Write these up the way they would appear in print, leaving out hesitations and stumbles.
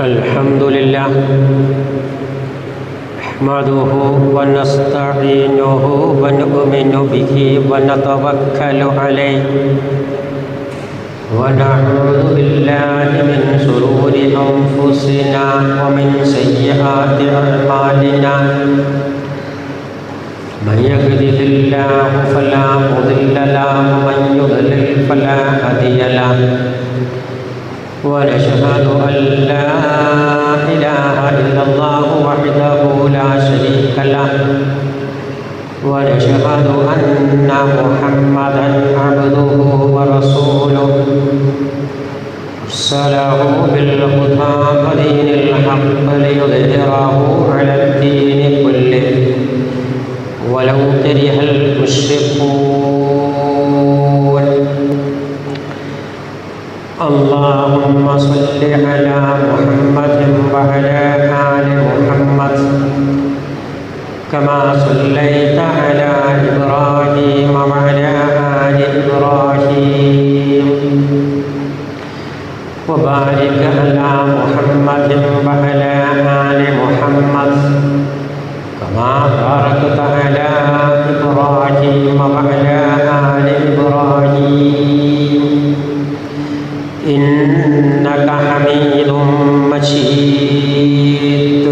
الحمد لله نحمده ونستعينه ونؤمن به ونتوكل عليه ونعوذ بالله من شرور أنفسنا ومن سيئات أعمالنا من يهده الله فلا مضل له ومن يضلل فلا هادي له ونشهد أن لا إله إلا الله وحده لا شريك له ونشهد أن محمدا عبده ورسوله أرسله بالهدى ودين الحق ليظهره على الدين كله ولو كره المشركون. اللهم صل على محمد وعلى آل محمد كما صليت على إبراهيم وعلى آل إبراهيم وبارك على محمد وعلى آل محمد كما باركت على إبراهيم وعلى آل إبراهيم إنك حميد مجيد.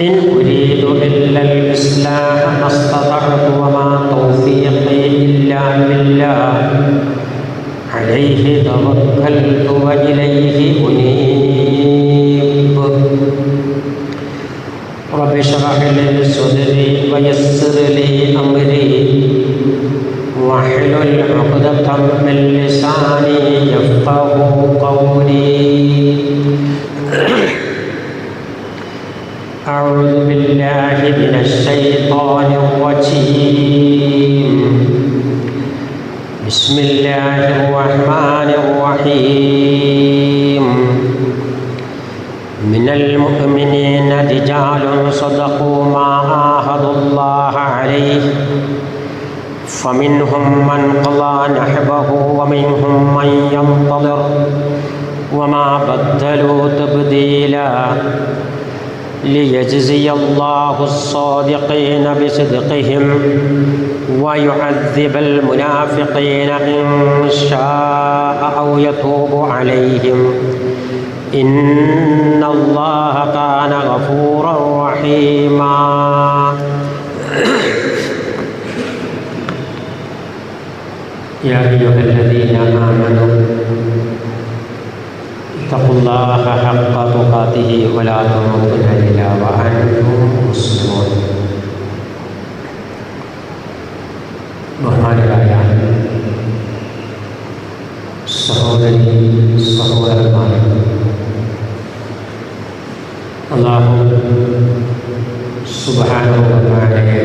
إن أريد إلا الإصلاح ما استطعت وما توفيقي إلا بالله عليه توكلت وإليه أنيب. رب اشرح لي صدري ويسر لي أمري واحلل عقدة من لساني يفقهوا قولي. أعوذ بالله من الشيطان الرجيم. بسم الله الرحمن الرحيم. من المؤمنين رجال صدقوا ما عاهدوا الله عليه فمنهم من قضى نحبه ومنهم من ينتظر وما بدلوا تبديلا ليجزي الله الصادقين بصدقهم ويعذب المنافقين إن شاء أو يتوب عليهم إن الله كان غفورا رحيما. يا أيها الذين آمنوا اتقوا الله حق تقاته ولا تموتن إلا وأنتم مسلمون. ബഹുമാനരായ സഹോദരി സഹോദരന്മാരെ, അല്ലാഹു സുബ്ഹാനഹു വ തആലയെ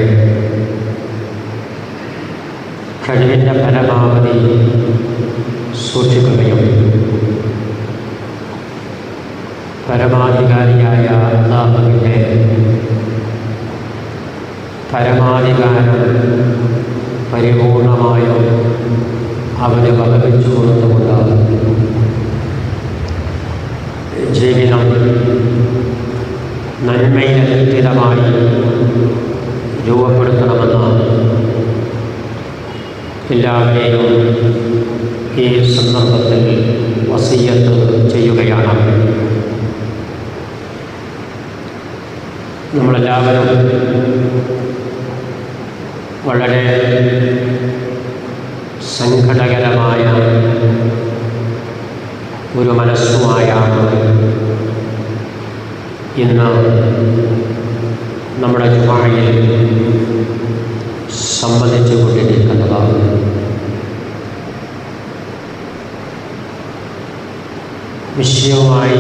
കഴിവിൻ്റെ പരമാവധി സൂക്ഷിക്കുകയും പരമാധികാരിയായ അല്ലാഹുവിൻ്റെ പരമാധികാരം പരിപൂർണമായും അവന് വകവെച്ചു കൊടുത്തുകൊണ്ട് ജീവിതം നന്മയിലധിഷ്ഠിതമായി രൂപപ്പെടുത്തണമെന്ന് എല്ലാവരെയും ഈ സന്ദർഭത്തിൽ വസിയ്യത്ത് ചെയ്യുകയാണ്. നമ്മളെല്ലാവരും വളരെ സങ്കടകരമായ ഒരു മനസ്സുമായാണ് ഇന്ന് നമ്മുടെ ജുമായിൽ സംബന്ധിച്ചു കൊണ്ടിരിക്കുന്നത്. വിഷയവുമായി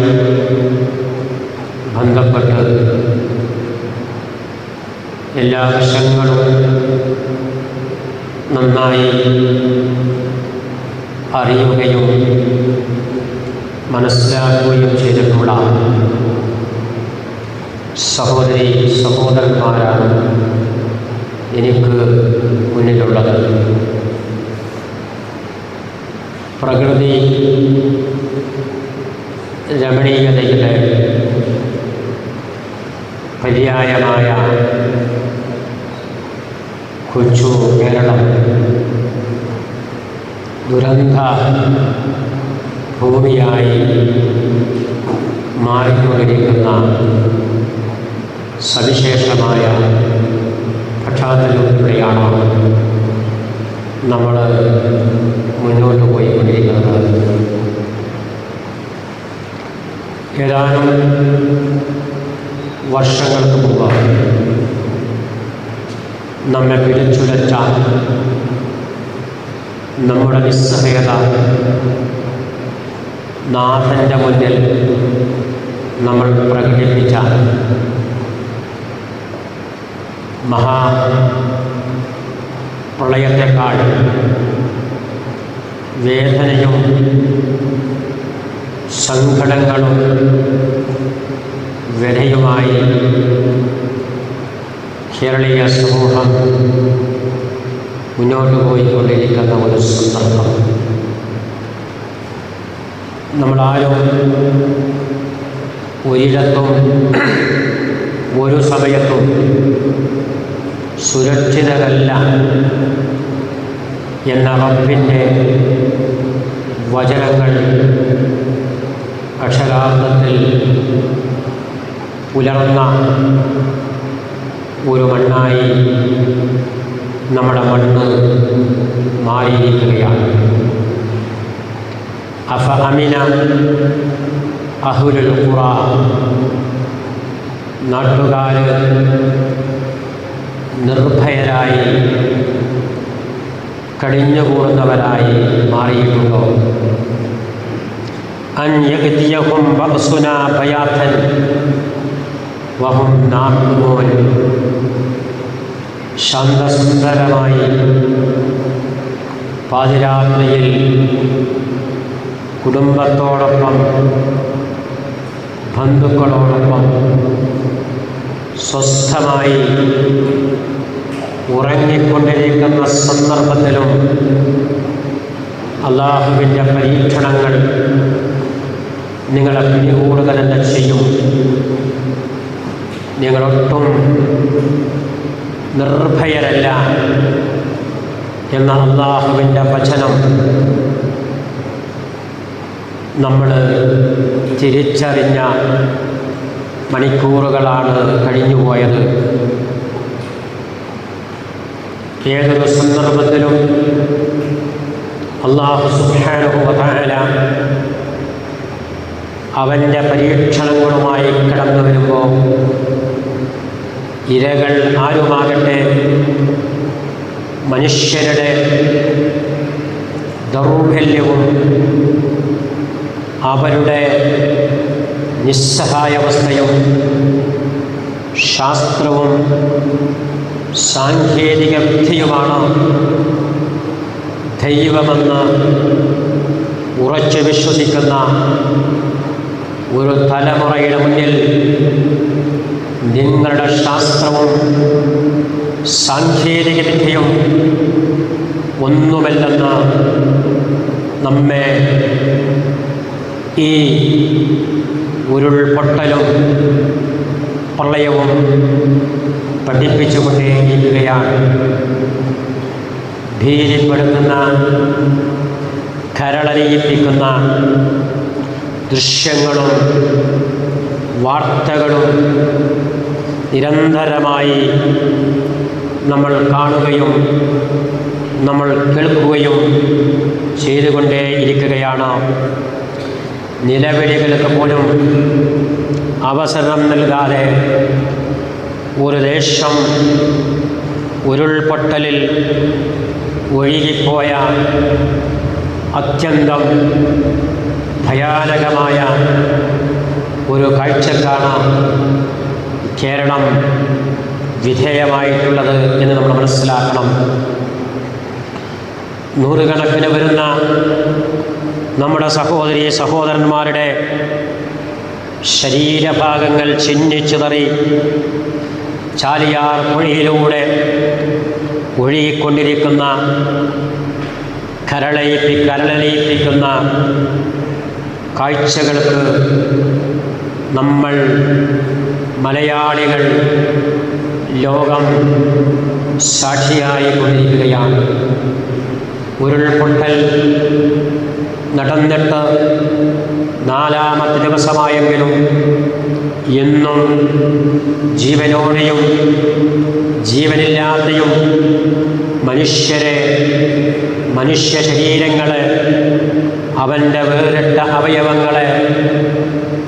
ബന്ധപ്പെട്ട് എല്ലാ വശങ്ങളും നന്നായി അറിയുകയും മനസ്സിലാക്കുകയും ചെയ്തിട്ടുള്ള സഹോദരി സഹോദരന്മാരാണ് എനിക്ക് മുന്നിലുള്ളത്. പ്രകൃതി രമണീയതയുടെ പര്യായമായ കൊച്ചു കേരളം ദുരന്ത ഭൂമിയായി മാറിക്കൊണ്ടിരിക്കുന്ന സവിശേഷമായ പശ്ചാത്തലത്തിലൂടെയാണ് നമ്മൾ മുന്നോട്ട് പോയിക്കൊണ്ടിരിക്കുന്നത്. ഏതാനും വർഷങ്ങൾക്ക് മുമ്പ് നമ്മെ പിടിച്ചുലച്ച നമ്മുടെ നിസ്സഹായത നാഥൻ്റെ മുന്നിൽ നമ്മൾ പ്രകടിപ്പിച്ച മഹാപ്രളയത്തെക്കാൾ വേദനയും സങ്കടങ്ങളും വ്യഥയുമായി കേരളീയ സമൂഹം മുന്നോട്ട് പോയിക്കൊണ്ടിരിക്കുന്ന ഒരു സന്ദർഭം. നമ്മളാരും ഒരിടത്തും ഒരു സമയത്തും സുരക്ഷിതരല്ല എന്ന റബ്ബിൻ്റെ വചനങ്ങൾ അക്ഷരാർത്ഥത്തിൽ പുലർന്ന ഒരു മണ്ണായി നമ്മുടെ മണ്ണ് മാറിയിരിക്കുകയാണ്. അഫ അമിന അഹ്ലുൽ ഖുറ, നാട്ടുകാർ നിർഭയരായി കഴിഞ്ഞുകൂടുന്നവരായി മാറിയിട്ടുണ്ടോ? അൻ യഅ്തിയഹും ബഅസുനാ ബയാതൻ വഹും നാഇമൂൻ, ശാന്തസുന്ദരമായി പാതിരാത്രിയിൽ കുടുംബത്തോടൊപ്പം ബന്ധുക്കളോടൊപ്പം സ്വസ്ഥമായി ഉറങ്ങിക്കൊണ്ടിരിക്കുന്ന സന്ദർഭത്തിലും അല്ലാഹുവിൻ്റെ പരീക്ഷണങ്ങൾ നിങ്ങളെ പിടികൂടുക തന്നെ ചെയ്യും. നിങ്ങളൊട്ടും നിർഭയരല്ല എന്ന അല്ലാഹുവിൻ്റെ വചനം നമ്മൾ തിരിച്ചറിഞ്ഞ മണിക്കൂറുകളാണ് കഴിഞ്ഞുപോയത്. ഏതൊരു സന്ദർഭത്തിലും അല്ലാഹു സുബ്ഹാനഹു വ തആല അവൻ്റെ പരീക്ഷണങ്ങളുമായി കടന്നു വരുമ്പോൾ ഇരകൾ ആരുമാകട്ടെ മനുഷ്യരുടെ ദൗർബല്യവും അവരുടെ നിസ്സഹായാവസ്ഥയും ശാസ്ത്രവും സാങ്കേതിക വിദ്യയുമാണ് ദൈവമെന്ന് ഉറച്ചു വിശ്വസിക്കുന്ന ഒരു തലമുറയുടെ മുന്നിൽ നിങ്ങളുടെ ശാസ്ത്രവും സാങ്കേതിക വിദ്യയും ഒന്നുമല്ലെന്ന് നമ്മെ ഈ ഉരുൾപൊട്ടലും പ്രളയവും പഠിപ്പിച്ചുകൊണ്ടേയിരിക്കുകയാണ്. ഭീതിപ്പെടുത്തുന്ന, കരളലിയിപ്പിക്കുന്ന ദൃശ്യങ്ങളും വാർത്തകളും നിരന്തരമായി നമ്മൾ കാണുകയും നമ്മൾ കേൾക്കുകയും ചെയ്തുകൊണ്ടേയിരിക്കുകയാണ്. നിലവിളികൾക്ക് പോലും അവസരം നൽകാതെ ഒരു ദേശം ഉരുൾപൊട്ടലിൽ ഒഴുകിപ്പോയ അത്യന്തം ഭയാനകമായ ഒരു കാഴ്ചക്കാണ് കേരളം വിധേയമായിട്ടുള്ളത് എന്ന് നമ്മൾ മനസ്സിലാക്കണം. നൂറുകണക്കിന് വരുന്ന നമ്മുടെ സഹോദരീ സഹോദരന്മാരുടെ ശരീരഭാഗങ്ങൾ ചിന്നിച്ചിതറി ചാലിയാർ പുഴയിലൂടെ ഒഴുകിക്കൊണ്ടിരിക്കുന്ന കരളലിയിപ്പിക്കുന്ന കാഴ്ചകൾക്ക് നമ്മൾ മലയാളികൾ ലോകം സാക്ഷിയായി കൊണ്ടിരിക്കുകയാണ്. ഉരുൾപൊട്ടൽ നടന്നിട്ട് 4ാമത്തെ ദിവസമായെങ്കിലും ഇന്നും ജീവനോടെയും ജീവനില്ലാതെയും മനുഷ്യ ശരീരങ്ങളെ, അവൻ്റെ വേറിട്ട അവയവങ്ങളെ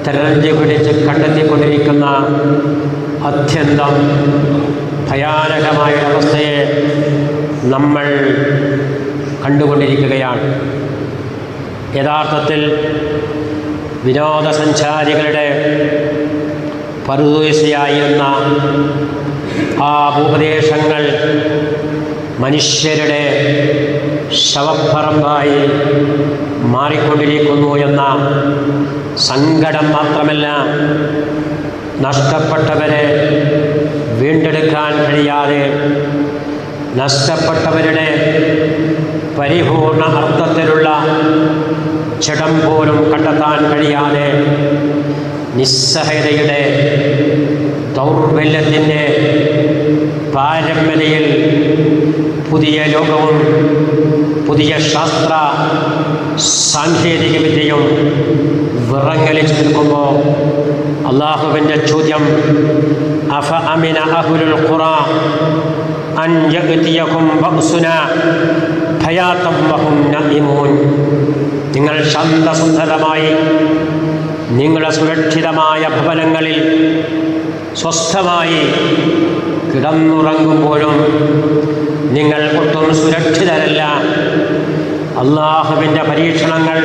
തെരഞ്ഞു പിടിച്ച് കണ്ടെത്തിക്കൊണ്ടിരിക്കുന്ന അത്യന്തം ഭയാനകമായ അവസ്ഥയെ നമ്മൾ കണ്ടുകൊണ്ടിരിക്കുകയാണ്. യഥാർത്ഥത്തിൽ വിനോദസഞ്ചാരികളുടെ പറുദീസയായിരുന്ന ആ ഭൂപ്രദേശങ്ങൾ മനുഷ്യരുടെ ശവപ്പറമ്പായി മാറിക്കൊണ്ടിരിക്കുന്നു എന്ന സങ്കടം മാത്രമല്ല, നഷ്ടപ്പെട്ടവരെ വീണ്ടെടുക്കാൻ കഴിയാതെ, നഷ്ടപ്പെട്ടവരുടെ പരിപൂർണ അർത്ഥത്തിലുള്ള ജഡം പോലും കണ്ടെത്താൻ കഴിയാതെ, നിസ്സഹായതയുടെ ദൗർബല്യത്തിൻ്റെ പാരമ്യതയിൽ പുതിയ ലോകവും പുതിയ ശാസ്ത്ര സാങ്കേതിക വിദ്യയും വിറങ്ങലിച്ചു നിൽക്കുമ്പോൾ അള്ളാഹുവിൻ്റെ ചോദ്യം, അഫ അമിന അഹ്ലുൽ ഖുറാ അൻ യഅതിയകും ബഅസുനാ ഭയാതം വഹും നഇമൂൻ. നിങ്ങൾ ശാന്തസുന്ദരമായി നിങ്ങളുടെ സുരക്ഷിതമായ ഭവനങ്ങളിൽ സ്വസ്ഥമായി കിടന്നുറങ്ങുമ്പോഴും നിങ്ങൾ ഒട്ടും സുരക്ഷിതരല്ല. അള്ളാഹുവിൻ്റെ പരീക്ഷണങ്ങൾ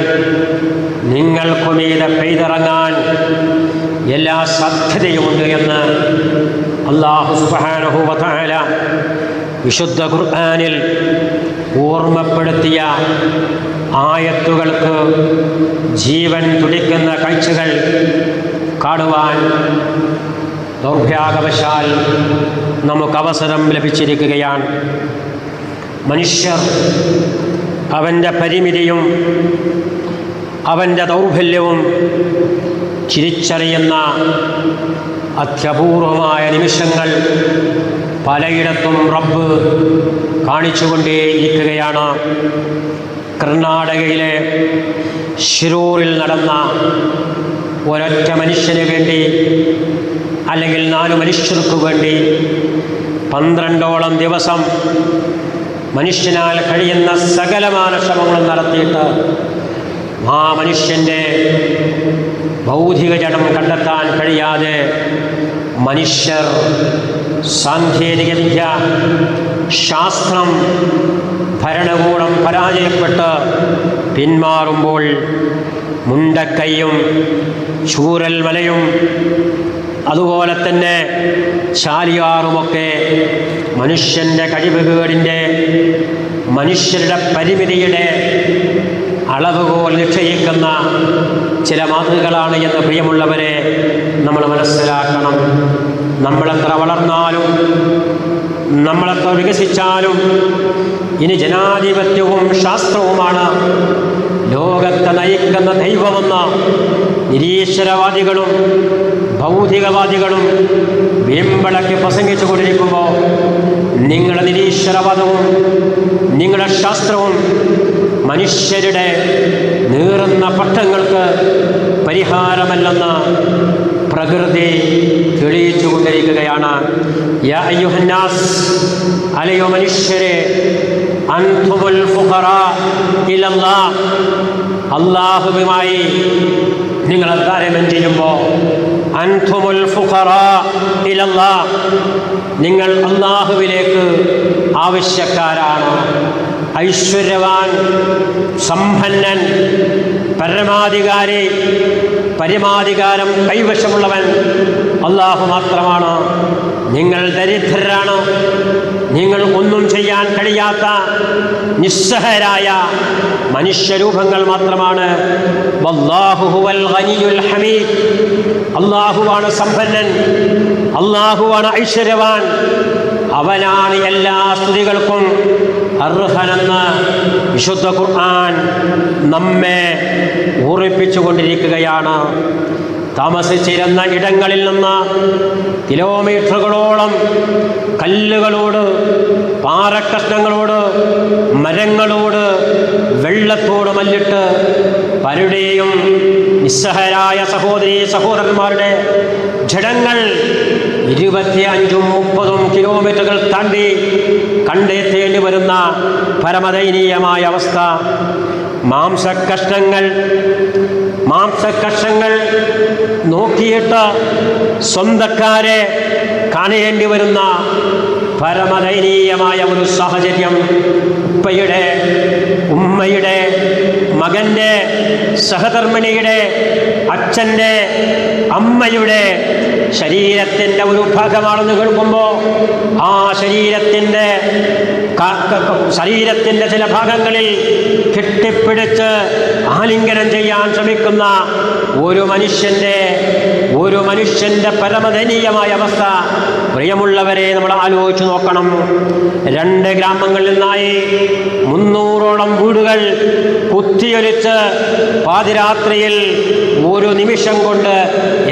നിങ്ങൾക്കുമീതെ പെയ്തിറങ്ങാൻ എല്ലാ സാധ്യതയുമുണ്ട് എന്ന് അല്ലാഹു സുബ്ഹാനഹു വ തആല വിശുദ്ധ ഖുർആനിൽ ഓർമ്മപ്പെടുത്തിയ ആയത്തുകൾക്ക് ജീവൻ തുടിക്കുന്ന കാഴ്ചകൾ കാണുവാൻ ദൗർഭാഗ്യവശാൽ നമുക്ക് അവസരം ലഭിച്ചിരിക്കുകയാണ്. മനുഷ്യർ അവൻ്റെ പരിമിതിയും അവൻ്റെ ദൗർബല്യവും തിരിച്ചറിയുന്ന അത്യപൂർവമായ നിമിഷങ്ങൾ പലയിടത്തും റബ്ബ് കാണിച്ചുകൊണ്ടേയിരിക്കുകയാണ്. കർണാടകയിലെ ശിരൂരിൽ നടന്ന ഒരൊറ്റ മനുഷ്യന് വേണ്ടി, അല്ലെങ്കിൽ 4 മനുഷ്യർക്ക് വേണ്ടി 12ഓളം ദിവസം മനുഷ്യനാൽ കഴിയുന്ന സകലമാന ശ്രമങ്ങളും നടത്തിയിട്ട് ആ മനുഷ്യൻ്റെ ഭൗതിക ജഡം കണ്ടെത്താൻ കഴിയാതെ മനുഷ്യർ സാങ്കേതികവിദ്യ, ശാസ്ത്രം, ഭരണകൂടം പരാജയപ്പെട്ട് പിന്മാറുമ്പോൾ മുണ്ടക്കൈയും ചൂരൽമലയും അതുപോലെ തന്നെ ചാലിയാറുമൊക്കെ മനുഷ്യൻ്റെ കഴിവുകേടിൻ്റെ, മനുഷ്യരുടെ പരിമിതിയുടെ അളവുകോൽ നിശ്ചയിക്കുന്ന ചില മാതൃകകളാണ് എന്ന് പ്രിയമുള്ളവരെ നമ്മൾ മനസ്സിലാക്കണം. നമ്മളെത്ര വളർന്നാലും നമ്മളെത്ര വികസിച്ചാലും ഇനി ജനാധിപത്യവും ശാസ്ത്രവുമാണ് ലോകത്തെ നയിക്കുന്ന ദൈവമെന്ന് നിരീശ്വരവാദികളും ഭൗതികവാദികളും വീമ്പളക്കി പ്രസംഗിച്ചു കൊണ്ടിരിക്കുമ്പോൾ നിങ്ങളുടെ നിരീശ്വരവാദവും നിങ്ങളുടെ ശാസ്ത്രവും മനുഷ്യരുടെ നീറുന്ന പട്ടങ്ങൾക്ക് പരിഹാരമല്ലെന്ന് പ്രകൃതി തെളിയിച്ചു കൊണ്ടിരിക്കുകയാണ്. യാ അയ്യുഹന്നാസ്, അലയോ മനുഷ്യരെ, അൻതുമുൽ ഫുഖറാ ഇലല്ലാഹ്, അല്ലാഹുവുമായി നിങ്ങൾ താരതമ്യം ചെയ്യുമ്പോൾ അൻതുമുൽ ഫുഖറാ ഇലല്ലാഹ്, നിങ്ങൾ അല്ലാഹുവിലേക്ക് ആവശ്യക്കാരാണ്. ഐശ്വര്യവാൻ, സമ്പന്നൻ, പരമാധികാരം കൈവശമുള്ളവൻ അല്ലാഹു മാത്രമാണ്. നിങ്ങൾ ദരിദ്രരാണ്, നിങ്ങൾ ഒന്നും ചെയ്യാൻ കഴിയാത്ത നിസ്സഹായരായ മനുഷ്യരൂപങ്ങൾ മാത്രമാണ്. വല്ലാഹു ഹുവൽ ഗനിയുൽ ഹമീദ്, അല്ലാഹുവാണ് സമ്പന്നൻ, അല്ലാഹുവാണ് ഐശ്വര്യവാൻ. അവനാണ് എല്ലാ സ്തുതികൾക്കും അർഹനെന്ന് വിശുദ്ധ ഖുർആൻ നമ്മെ ഓർമ്മിപ്പിച്ചുകൊണ്ടിരിക്കുകയാണ്. താമസിച്ചിരുന്ന ഇടങ്ങളിൽ നിന്ന് കിലോമീറ്ററുകളോളം കല്ലുകളോട്, പാറക്കഷ്ണങ്ങളോട്, മരങ്ങളോട്, വെള്ളത്തോട് മല്ലിട്ട് പലരുടെയും നിസ്സഹരായ സഹോദരീ സഹോദരന്മാരുടെ ജഡങ്ങൾ 25-30 കിലോമീറ്ററുകൾ താണ്ടി കണ്ടെത്തേണ്ടി വരുന്ന പരമദയനീയമായ അവസ്ഥ. മാംസക്കഷ്ണങ്ങൾ നോക്കിയിട്ട് സ്വന്തക്കാരെ കാണേണ്ടി വരുന്ന പരമദയനീയമായ ഒരു സാഹചര്യം. ഉപ്പയുടെ, ഉമ്മയുടെ, മകൻ്റെ, സഹധർമ്മിണിയുടെ, അച്ഛൻ്റെ, അമ്മയുടെ ശരീരത്തിൻ്റെ ഒരു ഭാഗമാണെന്ന് കേൾക്കുമ്പോൾ ആ ശരീരത്തിൻ്റെ ചില ഭാഗങ്ങളിൽ കെട്ടിപ്പിടിച്ച് ആലിംഗനം ചെയ്യാൻ ശ്രമിക്കുന്ന ഒരു മനുഷ്യൻ്റെ പരമദയനീയമായ അവസ്ഥ പ്രിയമുള്ളവരെ നമ്മൾ ആലോചിച്ച് നോക്കണം. 2 ഗ്രാമങ്ങളിൽ നിന്നായി 300ഓളം വീടുകൾ കുത്തിയൊലിച്ച് പാതിരാത്രിയിൽ ഒരു നിമിഷം കൊണ്ട്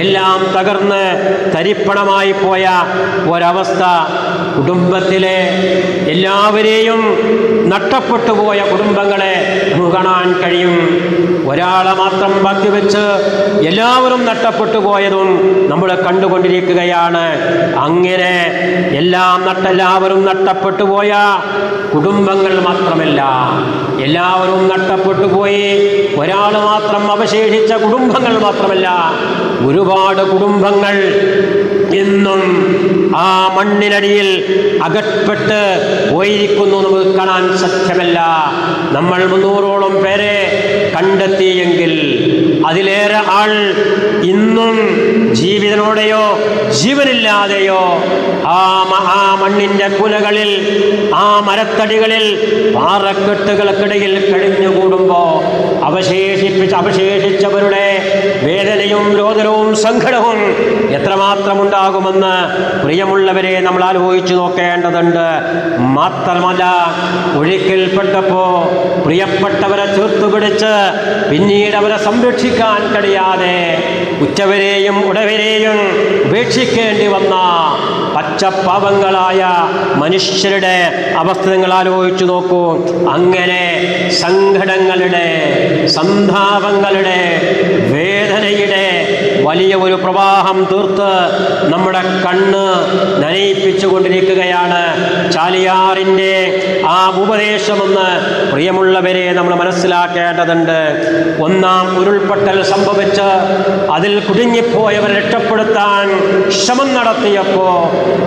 എല്ലാം തകർന്ന് തരിപ്പണമായി പോയ ഒരവസ്ഥ. കുടുംബത്തിലെ എല്ലാവരെയും നഷ്ടപ്പെട്ടു പോയ കുടുംബങ്ങളെ നമുക്ക് കാണാൻ കഴിയും. ഒരാളെ മാത്രം ബാക്കി വെച്ച് എല്ലാവരും നഷ്ടപ്പെട്ടു പോയതും നമ്മൾ കണ്ടുകൊണ്ടിരിക്കുകയാണ്. അങ്ങനെ എല്ലാവരും നഷ്ടപ്പെട്ടു പോയ കുടുംബങ്ങൾ മാത്രമല്ല, എല്ലാവരും നഷ്ടപ്പെട്ടു പോയി ഒരാൾ മാത്രം അവശേഷിച്ച കുടുംബങ്ങൾ മാത്രമല്ല, ഒരുപാട് കുടുംബങ്ങൾ ഇന്നും ആ മണ്ണിനടിയിൽ അകപ്പെട്ട് പോയിരിക്കുന്നു. നമുക്ക് കാണാൻ സാധ്യമല്ല. നമ്മൾ 300ഓളം പേരെ കണ്ടെത്തിയെങ്കിൽ അതിലേറെ ആൾ ഇന്നും ജീവിതനോടെയോ ജീവനില്ലാതെയോ ആ മണ്ണിൻ്റെ കുലകളിൽ, ആ മരത്തടികളിൽ, പാറക്കെട്ടുകൾക്കിടയിൽ കഴിഞ്ഞുകൂടുമ്പോൾ അവശേഷിച്ചവരുടെ വേദനയും രോദനവും സങ്കടവും എത്രമാത്രം ഉണ്ടാകുമെന്ന് പ്രിയമുള്ളവരെ നമ്മൾ ആലോചിച്ചു നോക്കേണ്ടതുണ്ട്. മാത്രമല്ല, ഒഴുക്കിൽപ്പെട്ടപ്പോൾ പ്രിയപ്പെട്ടവരെ ചേർത്തുപിടിച്ച് പിന്നീട് അവരെ സംരക്ഷിക്കാൻ കഴിയാതെ ഉറ്റവരെയും ഉടവരെയും ഉപേക്ഷിക്കേണ്ടി വന്ന പച്ചപ്പാവങ്ങളായ മനുഷ്യരുടെ അവസ്ഥ നിങ്ങൾ ആലോചിച്ചു നോക്കൂ. അങ്ങനെ സങ്കടങ്ങളുടെ, സന്താപങ്ങളുടെ, വേദനയുടെ വലിയ ഒരു പ്രവാഹം തീർത്ത് നമ്മുടെ കണ്ണ് നനയിപ്പിച്ചു കൊണ്ടിരിക്കുകയാണ് ചാലിയാറിൻ്റെ ആ ഉപദേശമെന്ന് പ്രിയമുള്ളവരെ നമ്മൾ മനസ്സിലാക്കേണ്ടതുണ്ട്. ഒന്നാം ഉരുൾപൊട്ടൽ സംഭവിച്ച് അതിൽ കുടുങ്ങിപ്പോയവരെ രക്ഷപ്പെടുത്താൻ ശ്രമം നടത്തിയപ്പോൾ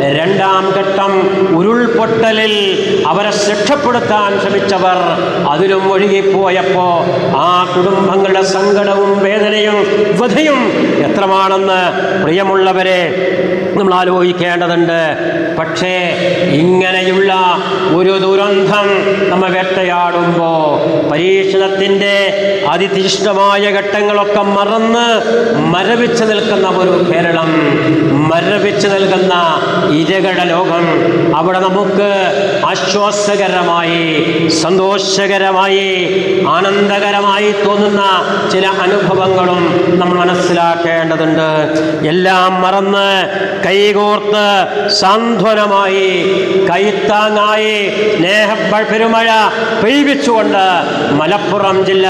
2ാം ഘട്ടം ഉരുൾപൊട്ടലിൽ അവരെ രക്ഷപ്പെടുത്താൻ ശ്രമിച്ചവർ അതിലും ഒഴുകിപ്പോയപ്പോൾ ആ കുടുംബങ്ങളുടെ സങ്കടവും വേദനയും വ്യഥയും എത്രമാണെന്ന് പ്രിയമുള്ളവരെ നമ്മൾ ആലോചിക്കേണ്ടതുണ്ട്. പക്ഷേ ഇങ്ങനെയുള്ള ഒരു ദുരന്തം നമ്മെ വേട്ടയാടുമ്പോൾ പരീക്ഷണത്തിൻ്റെ അതിതീക്ഷ്ണമായ ഘട്ടങ്ങളൊക്കെ മരവിച്ച് നിൽക്കുന്ന ഒരു കേരളം, മരവിച്ച് നിൽക്കുന്ന ഇരകളുടെ ലോകം, അവിടെ നമുക്ക് ആശ്വാസകരമായി, സന്തോഷകരമായി, ആനന്ദകരമായി തോന്നുന്ന ചില അനുഭവങ്ങളും നമ്മൾ മനസ്സിലാക്കേണ്ടതുണ്ട്. എല്ലാം മറന്ന് കൈകോർത്ത് സാന്ത്വനമായി, കൈത്താങ്ങായി പെരുമഴ പെയ്യിച്ചുകൊണ്ട് മലപ്പുറം ജില്ല,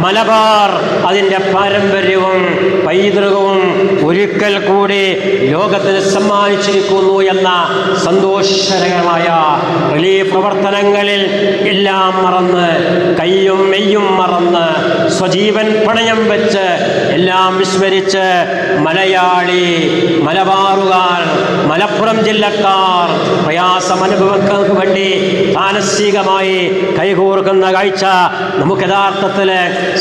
മലബാർ അതിൻ്റെ പാരമ്പര്യവും പൈതൃകവും ഒരിക്കൽ കൂടി ലോകത്തിന് സമ്മാനിച്ചിരിക്കുന്നു എന്ന സന്തോഷകരമായ റിലീഫ് പ്രവർത്തനങ്ങളിൽ എല്ലാം മറന്ന്, കയ്യും മെയ്യും മറന്ന്, സ്വജീവൻ പണയം വെച്ച് എല്ലാം വിസ്മരിച്ച് മലബാറുകാർ, മലപ്പുറം ജില്ലക്കാർ പ്രയാസമനുഭവങ്ങൾക്ക് വേണ്ടി മാനസികമായി കൈകോർക്കുന്ന കാഴ്ച നമുക്ക് യഥാർത്ഥത്തിൽ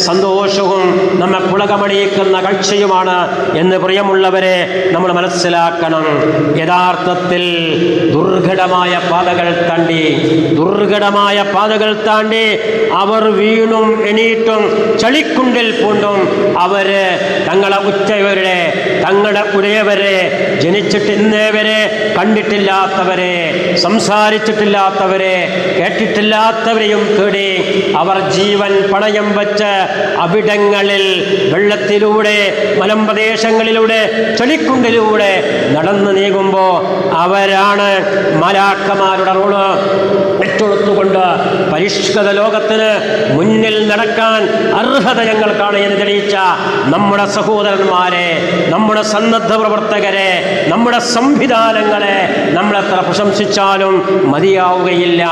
സന്തോഷവും നമ്മെ പുളകമണിയിക്കുന്ന കാഴ്ചയുമാണ് എന്ന് പ്രിയമുള്ളവരെ നമ്മൾ മനസ്സിലാക്കണം. യഥാർത്ഥത്തിൽ ദുർഘടമായ പാതകൾ താണ്ടി അവർ വീണും എണീറ്റും ചളിക്കുണ്ടിൽ പൂണ്ടും അവര് തങ്ങളെ ഉറ്റവരുടെ തങ്ങളുടെ ഉടയവരെ, ജനിച്ചിട്ട് ഇന്നേ വരെ കണ്ടിട്ടില്ലാത്തവരെ, സംസാരിച്ചിട്ടില്ലാത്തവരെ, കേട്ടിട്ടില്ലാത്തവരെയും തേടി അവർ ജീവൻ പണയം വച്ച് അവിടങ്ങളിൽ വെള്ളത്തിലൂടെ, മലമ്പ്രദേശങ്ങളിലൂടെ, ചെളിക്കുണ്ടിലൂടെ നടന്നു നീങ്ങുമ്പോൾ അവരാണ് മലാക്കമാരുടെ റോള് ഏറ്റെടുത്തുകൊണ്ട് പരിഷ്കൃത ലോകത്തിന് മുന്നിൽ നടക്കാൻ അർഹത ഞങ്ങൾക്കാണ് എന്ന് തെളിയിച്ച നമ്മുടെ സഹോദരന്മാരെ, നമ്മുടെ സന്നദ്ധ പ്രവർത്തകരെ, നമ്മുടെ സംവിധാനങ്ങളെ നമ്മളെത്ര പ്രശംസിച്ചാലും മതിയാവുകയില്ല.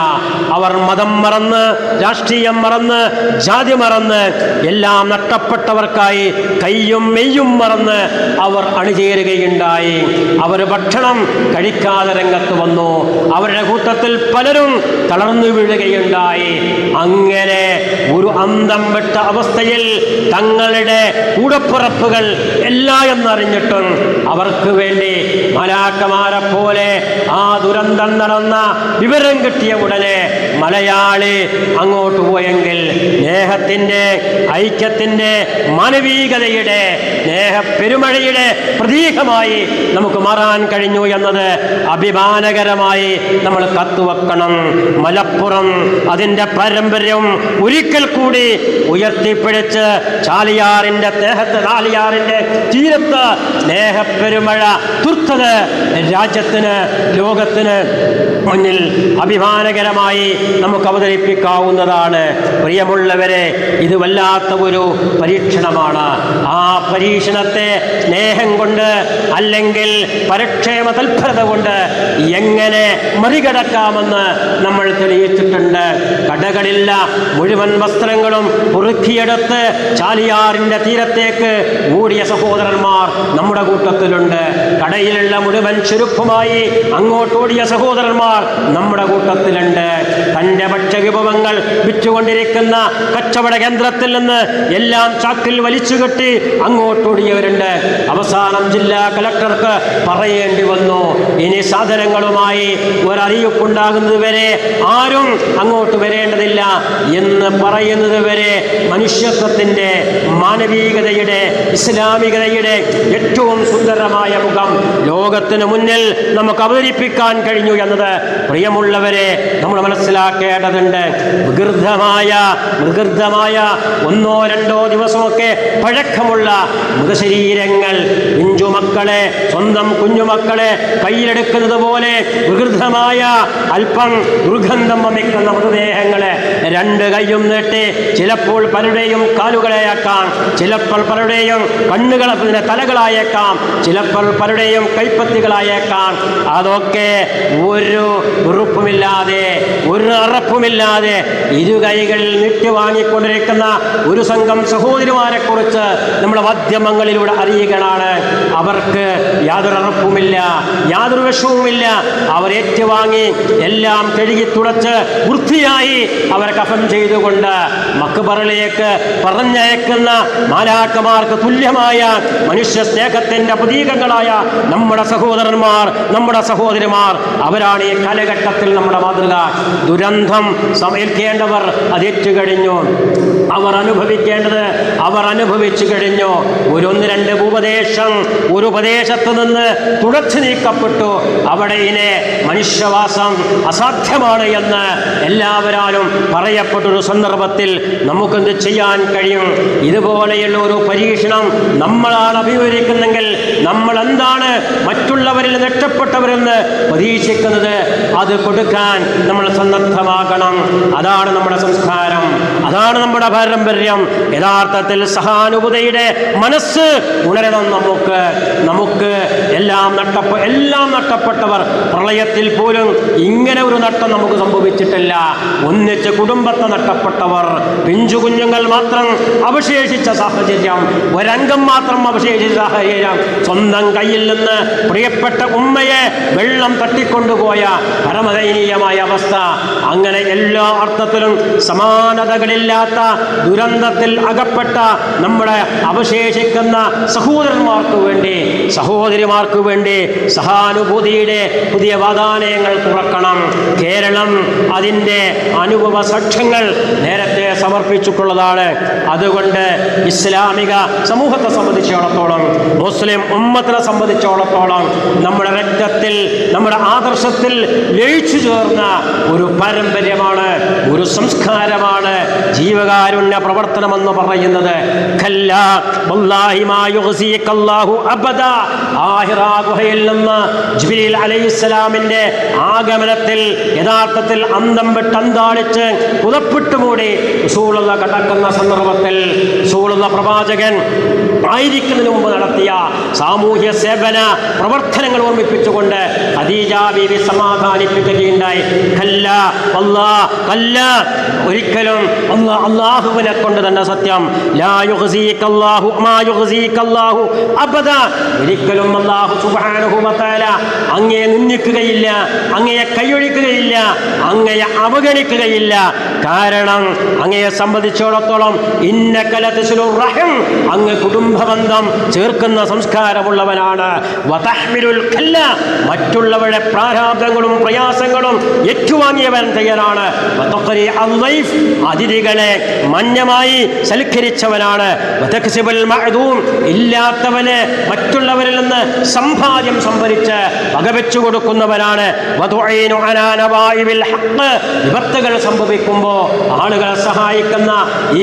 അവർ മതം മറന്ന്, രാഷ്ട്രീയം മറന്ന്, ജാതി മറന്ന്, എല്ലാം നഷ്ടപ്പെട്ടവർക്കായി കയ്യും മെയ്യും മറന്ന് അവർ അണിചേരുകയുണ്ടായി. അവർ ഭക്ഷണം കഴിക്കാതെ രംഗത്ത് വന്നു. അവരുടെ കൂട്ടത്തിൽ പലരും തളർന്നു വീഴുകയുണ്ടായി. അങ്ങനെ ഒരു അന്തം വിട്ട അവസ്ഥയിൽ തങ്ങളുടെ കൂടപ്പിറപ്പുകൾ എല്ലാ എന്നറിഞ്ഞിട്ടും അവർക്ക് വേണ്ടി മലാക്കമാരെ പോലെ ആ ദുരന്തം നടന്ന വിവരം കിട്ടിയ ഉടനെ മലയാളി അങ്ങോട്ട് പോയെങ്കിൽ സ്നേഹത്തിൻ്റെ, ഐക്യത്തിൻ്റെ, മാനവികതയുടെ, സ്നേഹപ്പെരുമഴയുടെ പ്രതീകമായി നമുക്ക് മാറാൻ കഴിഞ്ഞു എന്നത് അഭിമാനകരമായി നമ്മൾ കത്തുവെക്കണം. മലപ്പുറം അതിൻ്റെ പാരമ്പര്യം ഒരിക്കൽ കൂടി ഉയർത്തിപ്പിടിച്ച് ചാലിയാറിൻ്റെ തീരത്ത് സ്നേഹപ്പെരുമഴ തുർത്തത് രാജ്യത്തിന്, ലോകത്തിന് മുന്നിൽ അഭിമാനകരമായി നമുക്ക് അവതരിപ്പിക്കാവുന്നതാണ്. പ്രിയമുള്ളവരെ, ഇത് വല്ലാത്ത ഒരു പരീക്ഷണമാണ്. ആ പരീക്ഷണത്തെ സ്നേഹം കൊണ്ട് അല്ലെങ്കിൽ പരക്ഷേമ തൽപരത കൊണ്ട് എങ്ങനെ മറികടക്കാമെന്ന് നമ്മൾ തെളിയിച്ചിട്ടുണ്ട്. കടകളില്ല മുഴുവൻ വസ്ത്രങ്ങളും പൊറുക്കിയെടുത്ത് ചാലിയാറിൻ്റെ തീരത്തേക്ക് ഓടിയ സഹോദരന്മാർ നമ്മുടെ കൂട്ടത്തിലുണ്ട്. കടയിലുള്ള മുഴുവൻ ചെരുപ്പുമായി അങ്ങോട്ടോടിയ സഹോദരന്മാർ നമ്മുടെ കൂട്ടത്തിലുണ്ട്. തൻ്റെ ഭക്ഷ്യവിഭവങ്ങൾ വിറ്റുകൊണ്ടിരിക്കുന്ന കച്ചവട കേന്ദ്രത്തിൽ നിന്ന് എല്ലാം ചാക്കിൽ വലിച്ചുകെട്ടി അങ്ങോട്ടോടിയവരുണ്ട്. അവസാനം ജില്ലാ കളക്ടർക്ക് പറയേണ്ടി വന്നു, ഇനി സാധനങ്ങളുമായി ഒരറിയിപ്പുണ്ടാകുന്നത് വരെ ആരും അങ്ങോട്ട് വരേണ്ടതില്ല എന്ന് പറയുന്നത് വരെ മനുഷ്യത്വത്തിൻ്റെ, മാനവികതയുടെ, ഇസ്ലാമികതയുടെ ഏറ്റവും സുന്ദരമായ മുഖം ലോകത്തിന് മുന്നിൽ നമുക്ക് അവതരിപ്പിക്കാൻ കഴിഞ്ഞു എന്നത് പ്രിയമുള്ളവരെ നമ്മൾ മനസ്സിലാക്കേണ്ടതുണ്ട്. വികൃതമായ ഒന്നോ രണ്ടോ ദിവസമൊക്കെ പഴക്കമുള്ള മൃതശരീരങ്ങൾ, പിഞ്ചുമക്കളെ, സ്വന്തം കുഞ്ഞുമക്കളെ കയ്യിലെടുക്കുന്നത് പോലെ വികൃതമായ അല്പം ദുർഗന്ധം വമിക്കുന്ന മൃതദേഹങ്ങളെ രണ്ട് കൈയും നീട്ടി ചിലപ്പോൾ പലരുടെയും കാലുകളെയാക്കാം, ചിലപ്പോൾ പലരുടെയും കണ്ണുകളെ തലകളായേക്കാം, ചിലപ്പോൾ പലരുടെയും കൈപ്പത്തികളായേക്കാം. അതൊക്കെ ഒരു വെറുപ്പുമില്ലാതെ, ഒരു അറപ്പുമില്ലാതെ ഇരു കൈകളിൽ നീട്ടി വാങ്ങിക്കൊണ്ടിരിക്കുന്ന ഒരു സംഘം സഹോദരിമാരെ കുറിച്ച് നമ്മൾ മാധ്യമങ്ങളിലൂടെ അറിയുകയാണ്. അവർക്ക് യാതൊരു അറപ്പുമില്ല, യാതൊരു വിഷവുമില്ല. അവർ ഏറ്റുവാങ്ങി എല്ലാം കഴുകി തുടച്ച് വൃത്തിയായി അവർ കഫൻ ചെയ്തുകൊണ്ട് മക്ബറിലേക്ക് പറഞ്ഞയക്കുന്ന മാലാഖമാർക്ക് തുല്യമായ മനുഷ്യ സ്നേഹത്തിന്റെ പ്രതീകങ്ങളായ നമ്മുടെ സഹോദരന്മാർ, നമ്മുടെ സഹോദരിമാർ, അവരാണ് ഈ കാലഘട്ടത്തിൽ നമ്മുടെ മാതൃക. ദുരന്തം സമേൽക്കേണ്ടവർ അതേറ്റു കഴിഞ്ഞു. അവർ അനുഭവിക്കേണ്ടത് അവർ അനുഭവിച്ചു കഴിഞ്ഞു. ഒന്ന് രണ്ട് ഉപദേശം ഒരു പ്രദേശത്ത് നിന്ന് തുടച്ചു നീക്കപ്പെട്ടു. അവിടെ ഇനി മനുഷ്യവാസം അസാധ്യമാണ് എന്ന് എല്ലാവരും പറയപ്പെട്ടൊരു സന്ദർഭത്തിൽ നമുക്കെന്ത് ചെയ്യാൻ കഴിയും? ഇതുപോലെയുള്ള ഒരു പരീക്ഷണം നമ്മളാണ് അഭിമുഖീകരിക്കുന്നെങ്കിൽ നമ്മൾ എന്താണ് മറ്റുള്ളവരിൽ രക്ഷപ്പെട്ടവരെന്ന് പ്രതീക്ഷിക്കുന്നത്? അത് കൊടുക്കാൻ നമ്മൾ സന്നദ്ധമാകണം. അതാണ് നമ്മുടെ സംസ്കാരം, അതാണ് നമ്മുടെ പാരമ്പര്യം. യഥാർത്ഥത്തിൽ സഹാനുഭൂതിയുടെ മനസ്സ് ഉണരണം. നമുക്ക് എല്ലാം നഷ്ടപ്പെട്ടവർ, പ്രളയത്തിൽ പോലും ഇങ്ങനെ ഒരു നഷ്ടം നമുക്ക് സംഭവിച്ചിട്ടില്ല. ഒന്നിച്ച് കുടുംബത്തെ നഷ്ടപ്പെട്ടവർ, പിഞ്ചു കുഞ്ഞുങ്ങൾ മാത്രം അവശേഷിച്ച സാഹചര്യം, ഒരംഗം മാത്രം അവശേഷിച്ച സാഹചര്യം, സ്വന്തം കയ്യിൽ നിന്ന് പ്രിയപ്പെട്ട ഉമ്മയെ വെള്ളം തട്ടിക്കൊണ്ടുപോയ പരമദയനീയമായ അവസ്ഥ. അങ്ങനെ എല്ലാ അർത്ഥത്തിലും സമാനതകളിൽ രക്ഷപ്പെടാനില്ലാത്ത ദുരന്തത്തിൽ അകപ്പെട്ട നമ്മുടെ അവശേഷിക്കുന്ന സഹോദരന്മാർക്ക് വേണ്ടി, സഹോദരിമാർക്ക് വേണ്ടി സഹാനുഭൂതിയുടെ പുതിയ വാതാലയങ്ങൾ തുറക്കണം. കേരളം അതിൻ്റെ അനുഭവ സാക്ഷ്യങ്ങൾ നേരത്തെ സമർപ്പിച്ചിട്ടുള്ളതാണ്. അതുകൊണ്ട് ഇസ്ലാമിക സമൂഹത്തെ സംബന്ധിച്ചിടത്തോളം, മുസ്ലിം ഉമ്മത്തിനെ സംബന്ധിച്ചിടത്തോളം നമ്മുടെ രക്തത്തിൽ, നമ്മുടെ ആദർശത്തിൽ ലയിച്ചു ചേർന്ന ഒരു പാരമ്പര്യമാണ്, ഒരു സംസ്കാരമാണ് ജീവകാരുണ്യ പ്രവർത്തനമെന്ന് പറയുന്നത്. ആഹിറാ ഗുഹയിൽ നിന്ന് ജിബ്രീൽ അലൈഹിസ്സലാമിന്റെ ആഗമനത്തിൽ യഥാർത്ഥത്തിൽ അന്തം വിട്ട് അന്താളിച്ച് പുതപ്പിട്ട് മൂടി റസൂലുള്ളാഹി കടക്കുന്ന സന്ദർഭത്തിൽ റസൂലുള്ളാഹി പ്രവാചകൻ ആയിരിക്കുന്നതിന് മുമ്പ് നടത്തിയ സാമൂഹ്യ സേവന പ്രവർത്തനങ്ങൾ ഓർമ്മിപ്പിച്ചുകൊണ്ട് ഖദീജ ബീവി സമാധാനിപ്പിക്കുകയുണ്ടായി. ഒരിക്കലും അല്ലാഹുവിനെ കൊണ്ട് തന്നെ സത്യം, ലാ യുഖ്സികല്ലാഹു മാ യുഖ്സികല്ലാഹു അബദ, ഒരിക്കലും അല്ലാഹു സുബ്ഹാനഹു വ തആല അങ്ങയെ നിന്ദിക്കുകയില്ല, അങ്ങയെ കൈയൊഴിക്കുകയില്ല, അങ്ങയെ അവഗണിക്കുകയില്ല. കാരണം അങ്ങയെ സംബന്ധിച്ചിടത്തോളം ഇന്നക ലതസ്ലുർ റഹിം, അങ്ങ് കുടുംബബന്ധം ചേർക്കുന്ന സംസ്കാരമുള്ളവനാണ്. വതഹ്മിലുൽ കല്ല, മറ്റുള്ളവരുടെ പ്രാരാബ്ദങ്ങളും പ്രയാസങ്ങളും ഏറ്റുവാങ്ങിയവൻ തയ്യാറാണ്. വതഖരി അൽദൈഫ്, അതിഥികളെ മഞ്ഞമായി സൽക്കരിച്ചവനാണ്. വതക്സിബുൽ മഅദൂം, ഇല്ലാത്തവന് മറ്റുള്ളവരിൽ നിന്ന് സമ്പാദ്യം സംഭരിച്ച് വകവെച്ചു കൊടുക്കുന്നവനാണ്. വതുഈനു അലാ നവാഇബിൽ ഹഖ്, വിപത്തുകൾ സംഭവിക്കുമ്പോൾ ആളുകളെ സഹായിക്കുന്ന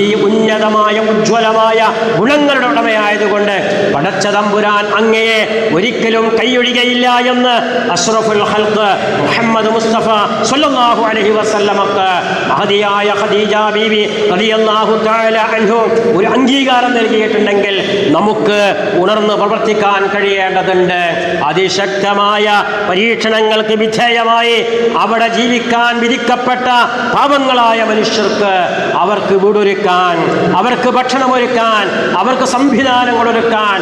ഈ ഉന്നതമായ ഉജ്ജ്വലമായ ഗുണങ്ങളുടെ ഉടമയായതുകൊണ്ട് പടച്ച തമ്പുരാൻ അങ്ങയെ ഒരിക്കലും കൈയൊഴികയില്ല എന്ന് അഷ്റഫുൽ ഖൽഖ് മുഹമ്മദ് മുസ്തഫ സ്വല്ലല്ലാഹു അലൈഹി വസല്ലമക്ക് മഹദിയായ ഖദീജ ബീവി റളിയല്ലാഹു തആല അൻഹു ഒരു അംഗീകാരം നൽകിയിട്ടുണ്ടെങ്കിൽ നമുക്ക് ഉണർന്ന് പ്രവർത്തിക്കാൻ കഴിയേണ്ടതുണ്ട്. അതിശക്തമായ പരീക്ഷണങ്ങൾക്ക് വിധേയമായി അവിടെ ജീവിക്കാൻ വിധിക്കപ്പെട്ട പാവങ്ങളായ മനുഷ്യർക്ക് അവർക്ക് വീടൊരുക്കാൻ, അവർക്ക് ഭക്ഷണമൊരുക്കാൻ, അവർക്ക് സംവിധാനങ്ങളൊരുക്കാൻ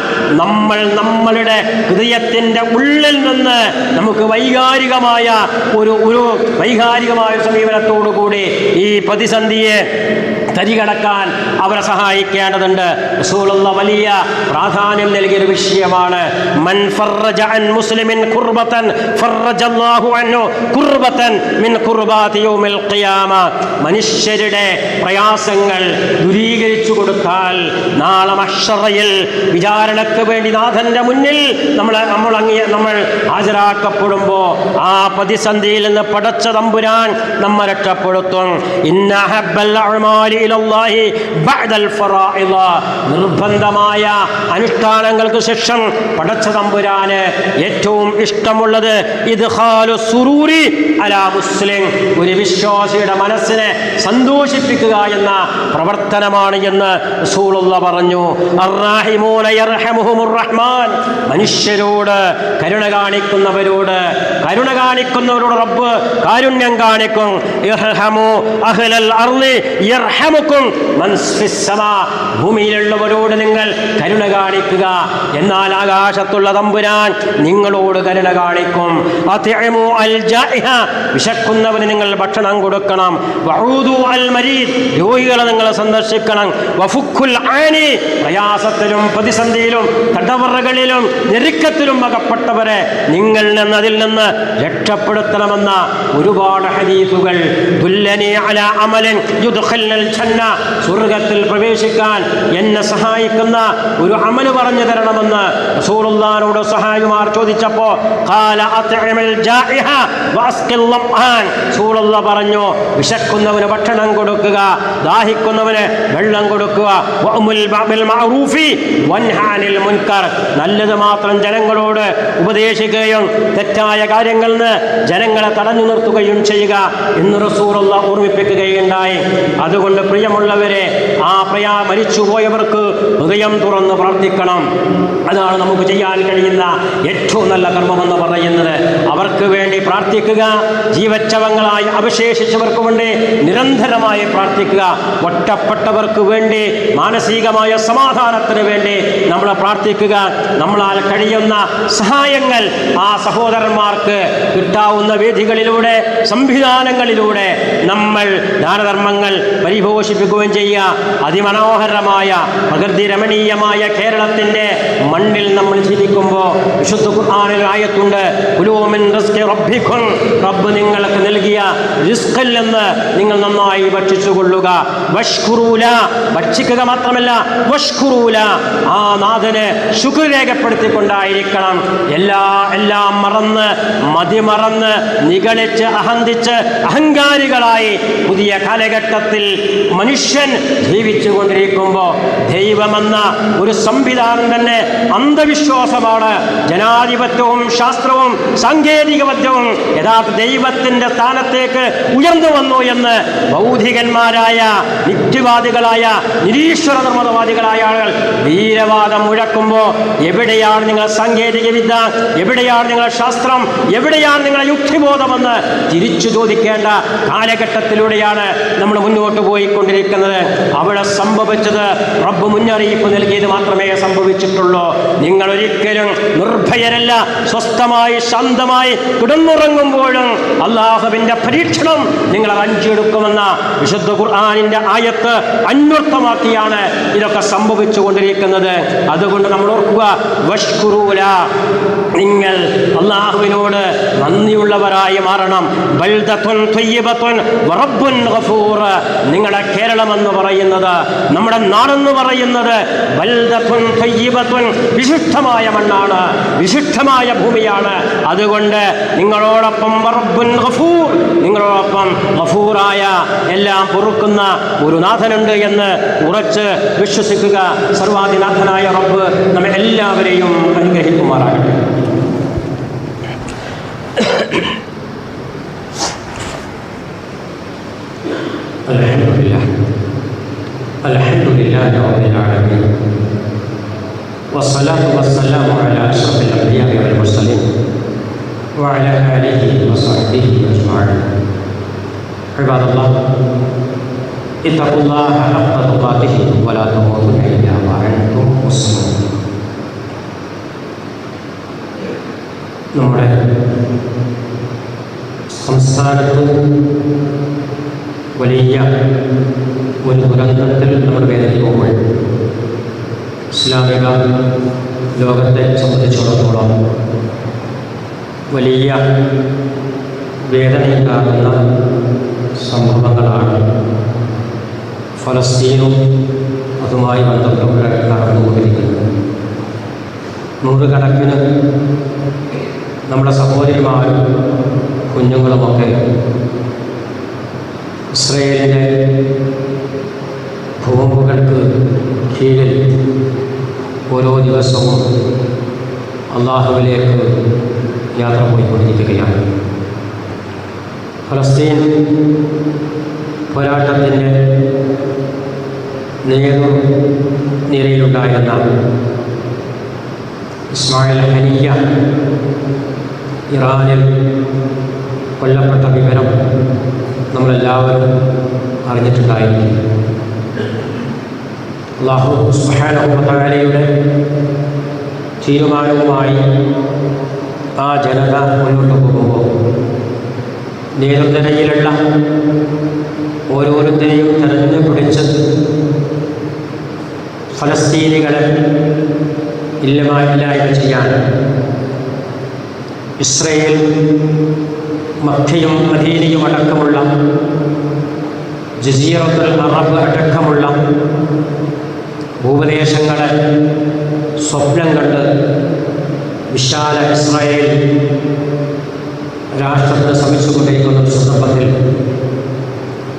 നമ്മളുടെ ഹൃദയത്തിൻ്റെ ഉള്ളിൽ നിന്ന് നമുക്ക് വൈകാരികമായ ഒരു വൈകാരികമായ സമീപനത്തോടുകൂടി ഈ പ്രതിസന്ധിയെ തരികടക്കാൻ അവരെ സഹായിക്കേണ്ടതുണ്ട്. റസൂലുള്ളാഹി വലിയ പ്രാധാന്യം നൽകിയൊരു വിഷയമാണ്. മൻ ഫറജ അൻ മുസ്ലിമിൻ ഖുർബതൻ ഫറജല്ലാഹു അൻഹു ഖുർബതൻ മിൻ ഖുർബാതി യൗമിൽ ഖിയാമ. മനുഷ്യരുടെ പ്രയാസങ്ങൾ ദൂരീകരിച്ചു കൊടുത്താൽ നാളെ മഹ്ശറയിൽ വിചാരണയ്ക്ക് വേണ്ടി നാഥന്റെ മുന്നിൽ നമ്മൾ ഹാജരാക്കപ്പെടുമ്പോൾ ആ പ്രതിസന്ധിയിൽ നിന്ന് പടച്ച തമ്പുരാൻ നമ്മെ രക്ഷപ്പെടുത്തും. ഇന്ന ഹബ്ബൽ അഅ്മാലി ഇലല്ലാഹി ബഅദൽ ഫറാഇദ, നിർബന്ധമായ അനുഷ്ഠാനങ്ങൾക്ക് ശേഷം പടച്ച തമ്പുരാന് ഏറ്റവും ഇഷ്ടമുള്ളത് ഇദ്ഖാലു സുറൂരി അലാ മുസ്ലിം, ഒരു വിശ്വാസിയുടെ മനസ്സിനെ സന്തോഷിപ്പിക്കുക എന്ന പ്രവർത്തനമാണ് എന്ന് റസൂലുള്ളാഹി പറഞ്ഞു. അർറഹിമൂന യർഹമുഹുർ റഹ്മാൻ, മനുഷ്യരോട് കരുണ കാണിക്കുന്നവരോട് റബ്ബ് കാരുണ്യം കാണിക്കും. ഇർഹമു അഹ്ലൽ അർളി യർഹമുക്കും മൻ ഫിസ് സമാ, ഭൂമിയിലുള്ളവരോട് നിങ്ങൾ കരുണ കാണിക്കുക, എന്നാൽ ആകാശത്തുള്ള തമ്പുരാൻ നിങ്ങളോട് കരുണ കാണിക്കും. അത്ഇമു അൽ ജാഇഹ, വിശക്കുന്നവന് നിങ്ങൾ ഭക്ഷണം കൊടുക്കണം. വഊദു അൽ മരീദ്, രോഗികളെ നിങ്ങൾ സന്ദർശിക്കണം. വഫുക്കുൽ ആനി, പ്രയാസത്തിലും പ്രതിസന്ധിയിലും തടവറകളിലും ഞെരുക്കത്തിലും അകപ്പെട്ടവരെ നിങ്ങൾ അതിൽ നിന്ന് രക്ഷപ്പെടുത്തണമെന്ന ഒരുപാട് ഹദീസുകൾ. ദുല്ലനി അലാ അമലിൻ യുദ്ഖിലുൽ ജന്ന, സ്വർഗ്ഗത്തിൽ പ്രവേശിക്കാൻ എന്നെ സഹായിക്കുന്ന ഒരു അമൽ പറഞ്ഞു തരണമെന്ന് റസൂലുള്ളാഹിയോട് സഹായിമാർ ചോദിച്ചപ്പോൾ ഖാല അത്ഇമുൽ ജാഇഹ വഅസ്ഖിൽ ലംആൻ, റസൂലുള്ളാഹി പറഞ്ഞു വിശക്കുന്നവന് ഭക്ഷണം കൊടുക്കുക, ദാഹിക്കുന്നവന് വെള്ളം കൊടുക്കുക. വഅമുൽ ബിൽ മഅറൂഫി വൻഹാ അനിൽ മുൻകർ, നല്ലത് മാത്രം ജനങ്ങളോട് ഉപദേശിക്കുകയും തെറ്റായ കാര്യങ്ങളിൽ നിന്ന് ജനങ്ങളെ തടഞ്ഞു നിർത്തുകയും ചെയ്യുക എന്ന് റസൂലുള്ളാഹി ഓർമ്മിപ്പിക്കുകയുണ്ടായി. അതുകൊണ്ട് പ്രിയമുള്ളവരെ, മരിച്ചുപോയവർക്ക് ഹൃദയം തുറന്ന് പ്രാർത്ഥിക്കണം. അതാണ് നമുക്ക് ചെയ്യാൻ കഴിയുന്ന ഏറ്റവും നല്ല കർമ്മമെന്ന് പറയുന്നത്. അവർക്ക് വേണ്ടി പ്രാർത്ഥിക്കുക, ജീവച്ഛവങ്ങളായി അവശേഷിച്ചവർക്ക് വേണ്ടി നിരന്തരമായി പ്രാർത്ഥിക്കുക. ഒറ്റപ്പെട്ടവർക്ക് വേണ്ടി മാനസികമായ സമാധാനത്തിന് വേണ്ടി നമ്മൾ പ്രാർത്ഥിക്കുക. നമ്മളാൽ കഴിയുന്ന സഹായങ്ങൾ ആ സഹോദരന്മാർക്ക് കിട്ടാവുന്ന വേദികളിലൂടെ, സംവിധാനങ്ങളിലൂടെ നമ്മൾ ദാനധർമ്മങ്ങൾ സന്തോഷിപ്പിക്കുകയും ചെയ്യുക. അതിമനോഹരമായ പ്രകൃതി രമണീയമായ കേരളത്തിൻ്റെ മണ്ണിൽ നമ്മൾ ജീവിക്കുമ്പോൾ വിശുദ്ധ ഖുർആനിൽ ആയത്തുണ്ട്, കുലൂ മിൻ റിസ്ഖി റബ്ബിക്കും, റബ്ബ് നിങ്ങൾക്ക് നൽകിയ റിസ്ഖിൽ നിന്ന് നിങ്ങൾ നന്നായി ഭക്ഷിച്ചുകൊള്ളുക. വഷ്കുറൂല, ഭക്ഷിക്കുക മാത്രമല്ല വഷ്കുറൂല, ആ നാഥന് ശുക്ർ രേഖപ്പെടുത്തിക്കൊണ്ടായിരിക്കണം. എല്ലാം മറന്ന് മതിമറന്ന് നിഗളിച്ച് അഹന്തിച്ച് അഹങ്കാരികളായി പുതിയ കാലഘട്ടത്തിൽ മനുഷ്യൻ ജീവിച്ചു കൊണ്ടിരിക്കുമ്പോൾ ദൈവമെന്ന ഒരു സംവിധാനം തന്നെ അന്ധവിശ്വാസമാണ്. ജനാധിപത്യവും ശാസ്ത്രവും സാങ്കേതികവിദ്യവും യഥാർത്ഥ ദൈവത്തിൻ്റെ സ്ഥാനത്തേക്ക് ഉയർന്നു വന്നു എന്ന് ഭൗതികന്മാരായ നിത്യവാദികളായ നിരീശ്വര നിർമ്മതവാദികളായ ആളുകൾ വീരവാദം മുഴക്കുമ്പോൾ എവിടെയാണ് നിങ്ങൾ സാങ്കേതിക വിദ്യ, എവിടെയാണ് നിങ്ങൾ ശാസ്ത്രം, എവിടെയാണ് നിങ്ങളെ യുക്തിബോധമെന്ന് തിരിച്ചു ചോദിക്കേണ്ട കാലഘട്ടത്തിലൂടെയാണ് നമ്മൾ മുന്നോട്ട് പോയിക്കൊണ്ടിരിക്കുന്നത്. അവിടെ സംഭവിച്ചത് റബ്ബ് മുന്നറിയിപ്പ് നൽകിയത് മാത്രമേ സംഭവിച്ചിട്ടുള്ളൂ. നിങ്ങൾ ഒരിക്കലും നിർഭയരല്ല. സ്വസ്ഥമായി ശാന്തമായി കിടന്നുറങ്ങുമ്പോഴും അള്ളാഹുവിൻ്റെ പരീക്ഷണം നിങ്ങളെ വഞ്ചിയെടുക്കുമെന്ന വിശുദ്ധ ഖുർആനിൻ്റെ ആയത്ത് അന്വർത്ഥമാക്കിയാണ് ഇതൊക്കെ സംഭവിച്ചു കൊണ്ടിരിക്കുന്നത്. അതുകൊണ്ട് നമ്മൾ ഓർക്കുക, വഷ്കുറൂല, നിങ്ങൾ അള്ളാഹുവിനോട് നന്ദിയുള്ളവരായി മാറണം. ബൽദത്തുൻ ത്വയ്യിബത്തുൻ വറബ്ബുൻ ഗഫൂർ, നിങ്ങളുടെ കേരളമെന്ന് പറയുന്നത്, നമ്മുടെ നാടെന്ന് പറയുന്നത് ബൽദത്തുൻ ത്വയ്യിബത്തുൻ, വിശുദ്ധമായ മണ്ണാണ്, വിശുദ്ധമായ ഭൂമിയാണ്. അതുകൊണ്ട് നിങ്ങളോടൊപ്പം വറബ്ബുൻ ഗഫൂർ, നിങ്ങളോടൊപ്പം ഗഫൂറായ എല്ലാം പൊറുക്കുന്ന ഒരു നാഥനുണ്ട് എന്ന് ഉറച്ച് വിശ്വസിക്കുക. സർവാധിനാഥനായ റബ്ബ് നമ്മെ എല്ലാവരെയും അനുഗ്രഹിക്കുമാറാകട്ടെ. അൽഹംദുലില്ലാഹി റബ്ബിൽ ആലമീൻ വസ്സലാത്തു വസ്സലാമു അലാ അഷ്റഫിൽ അംബിയാഇ വൽ മുർസലീൻ വഅലാ ആലിഹി വസഹ്ബിഹി അജ്മഈൻ. ഇബാദല്ലാഹ്, ഇത്തഖുല്ലാഹ ഹഖ്ക തുഖാതിഹി വലാ തമൂതുന്ന ഇല്ലാ വഅൻതും മുസ്ലിമൂൻ. നമ്മുടെ സംസ്ഥാനത്ത് വലിയ ഒരു ദുരന്തത്തിൽ നമ്മൾ വേദനിക്കുമ്പോൾ ഇസ്ലാമിക ലോകത്തെ സംബന്ധിച്ചിടത്തോളം വലിയ വേദനയുണ്ടാകുന്ന സംഭവങ്ങളാണ് ഫലസ്തീനും അതുമായി ബന്ധപ്പെട്ട് നടന്നുകൊണ്ടിരിക്കുന്നത്. നൂറുകണക്കിന് നമ്മുടെ സഹോദരിമാരും കുഞ്ഞുങ്ങളുമൊക്കെ ഇസ്രയേലിൻ്റെ ബോംബുകൾക്ക് കീഴിൽ ഓരോ ദിവസവും അള്ളാഹുവിലേക്ക് യാത്ര പോയിക്കൊണ്ടിരിക്കുകയാണ്. ഫലസ്തീൻ പോരാട്ടത്തിൻ്റെ നേതൃനിരയിലുണ്ടായിരുന്ന ഇസ്മായിൽ ഹനിയ ഇറാനിൽ കൊല്ലപ്പെട്ട വിവരം നമ്മളെല്ലാവരും അറിഞ്ഞിട്ടുണ്ടായിരിക്കും. അല്ലാഹു സുബ്ഹാനഹു വ തആലയുടെ തീരുമാനവുമായി ആ ജനത മുന്നോട്ട് പോകുമ്പോൾ നേതൃനിരയിലുള്ള ഓരോരുത്തരെയും തെരഞ്ഞു പിടിച്ച് ഫലസ്തീനികളെ ഇല്ലായ്മ ചെയ്യാൻ ഇസ്രയേൽ മക്കയും മദീനയും അടക്കമുള്ള ജസീറത്തുൽ അറബ് അടക്കമുള്ള ഭൂപ്രദേശങ്ങളെ സ്വപ്നം കണ്ട് വിശാല ഇസ്രായേൽ രാഷ്ട്രത്തിന് ശ്രമിച്ചുകൊണ്ടിരിക്കുന്ന സന്ദർഭത്തിൽ